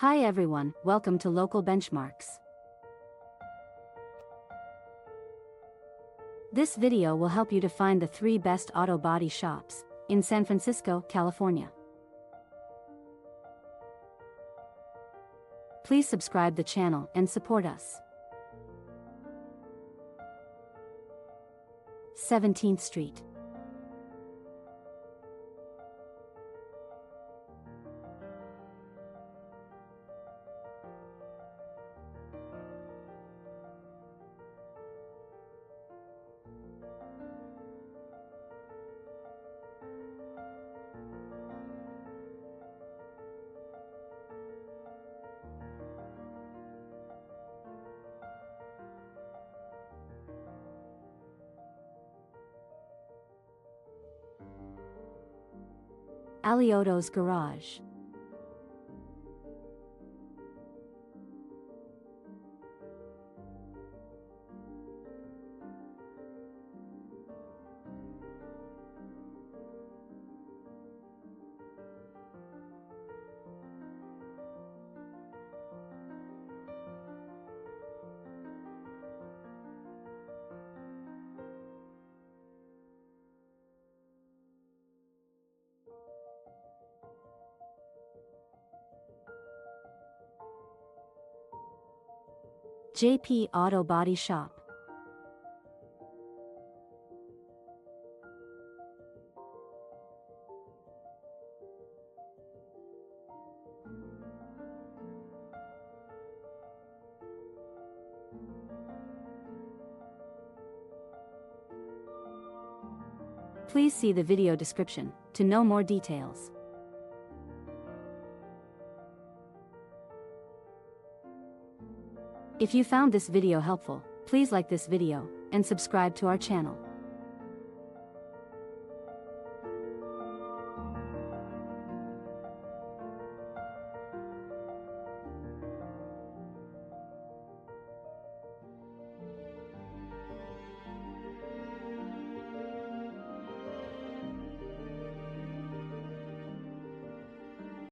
Hi everyone, welcome to Local Benchmarks. This video will help you to find the 3 best auto body shops in San Francisco, California. Please subscribe the channel and support us. 17th Street. Aliotto's Garage. JP Auto Body Shop. Please see the video description to know more details. If you found this video helpful, please like this video and subscribe to our channel.